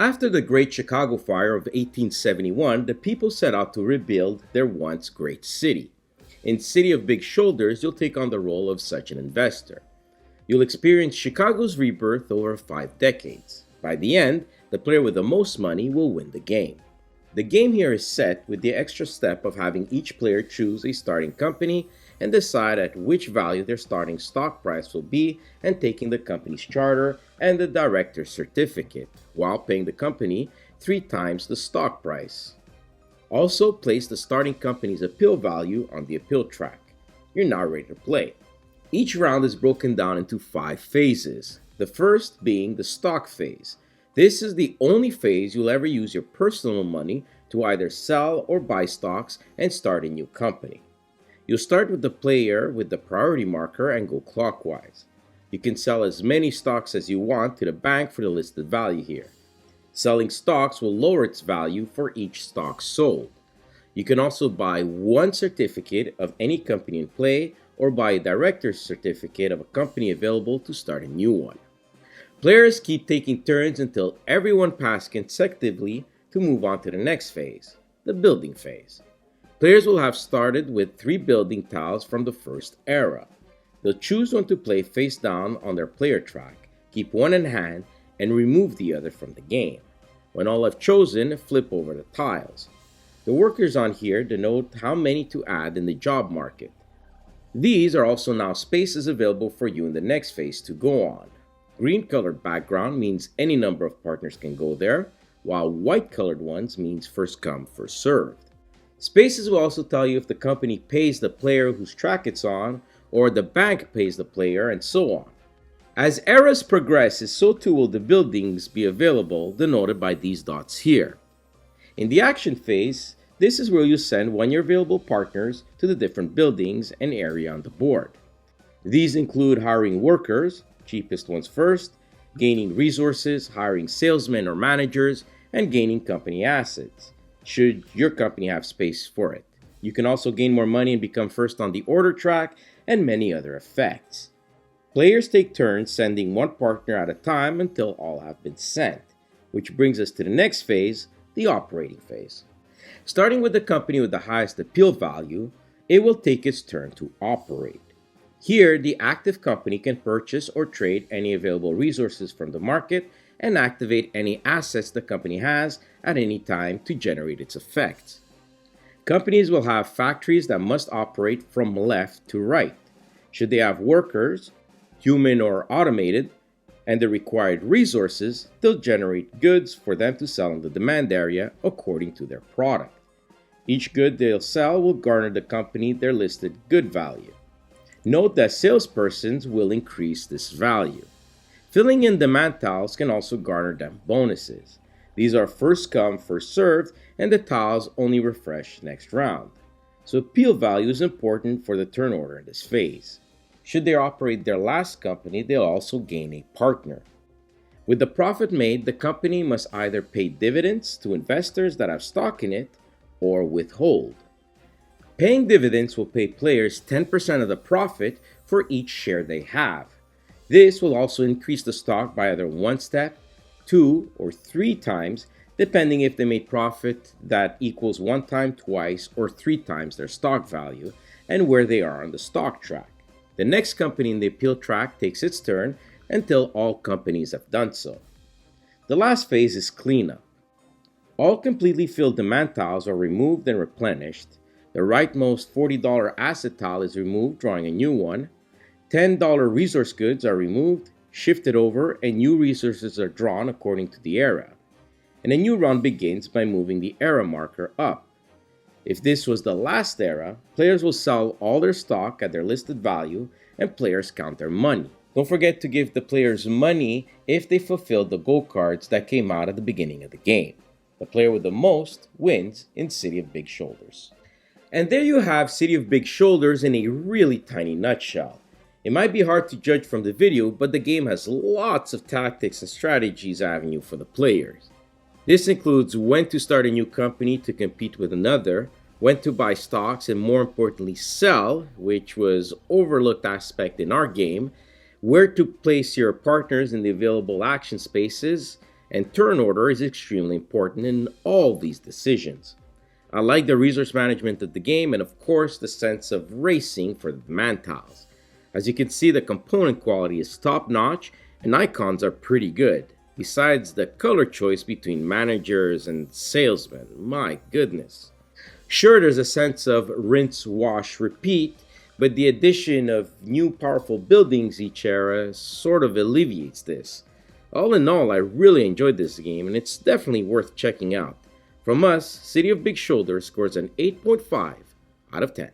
After the Great Chicago Fire of 1871, the people set out to rebuild their once great city. In City of Big Shoulders, you'll take on the role of such an investor. You'll experience Chicago's rebirth over 5 decades. By the end, the player with the most money will win the game. The game here is set with the extra step of having each player choose a starting company and decide at which value their starting stock price will be, and taking the company's charter and the director's certificate, while paying the company 3 times the stock price. Also, place the starting company's appeal value on the appeal track. You're now ready to play. Each round is broken down into 5 phases, the first being the stock phase. This is the only phase you'll ever use your personal money to either sell or buy stocks and start a new company. You'll start with the player with the priority marker and go clockwise. You can sell as many stocks as you want to the bank for the listed value here. Selling stocks will lower its value for each stock sold. You can also buy one certificate of any company in play or buy a director's certificate of a company available to start a new one. Players keep taking turns until everyone passes consecutively to move on to the next phase, the building phase. Players will have started with 3 building tiles from the first era. They'll choose one to play face down on their player track, keep one in hand, and remove the other from the game. When all have chosen, flip over the tiles. The workers on here denote how many to add in the job market. These are also now spaces available for you in the next phase to go on. Green colored background means any number of partners can go there, while white colored ones means first come, first served. Spaces will also tell you if the company pays the player whose track it's on, or the bank pays the player, and so on. As eras progresses, so too will the buildings be available, denoted by these dots here. In the action phase, this is where you send one of your available partners to the different buildings and area on the board. These include hiring workers, cheapest ones first, gaining resources, hiring salesmen or managers, and gaining company assets, should your company have space for it. You can also gain more money and become first on the order track, and many other effects. Players take turns sending one partner at a time until all have been sent, which brings us to the next phase, the operating phase. Starting with the company with the highest appeal value, it will take its turn to operate. Here, the active company can purchase or trade any available resources from the market and activate any assets the company has at any time to generate its effects. Companies will have factories that must operate from left to right. Should they have workers, human or automated, and the required resources, they'll generate goods for them to sell in the demand area according to their product. Each good they'll sell will garner the company their listed good value. Note that salespersons will increase this value. Filling in demand tiles can also garner them bonuses. These are first come, first served, and the tiles only refresh next round. So appeal value is important for the turn order in this phase. Should they operate their last company, they'll also gain a partner. With the profit made, the company must either pay dividends to investors that have stock in it or withhold. Paying dividends will pay players 10% of the profit for each share they have. This will also increase the stock by either 1 step, 2, or 3 times, depending if they made profit that equals 1 time, twice, or 3 times their stock value, and where they are on the stock track. The next company in the appeal track takes its turn until all companies have done so. The last phase is cleanup. All completely filled demand tiles are removed and replenished. The rightmost $40 asset tile is removed, drawing a new one. $10 resource goods are removed, shifted over, and new resources are drawn according to the era. And a new round begins by moving the era marker up. If this was the last era, players will sell all their stock at their listed value, and players count their money. Don't forget to give the players money if they fulfilled the gold cards that came out at the beginning of the game. The player with the most wins in City of Big Shoulders. And there you have City of Big Shoulders in a really tiny nutshell. It might be hard to judge from the video, but the game has lots of tactics and strategies avenue for the players. This includes when to start a new company to compete with another, when to buy stocks, and more importantly sell, which was overlooked aspect in our game, where to place your partners in the available action spaces, and turn order is extremely important in all these decisions. I like the resource management of the game and of course the sense of racing for the man tiles. As you can see, the component quality is top notch and icons are pretty good. Besides the color choice between managers and salesmen, my goodness. Sure, there's a sense of rinse, wash, repeat, but the addition of new powerful buildings each era sort of alleviates this. All in all, I really enjoyed this game and it's definitely worth checking out. From us, City of Big Shoulders scores an 8.5 out of 10.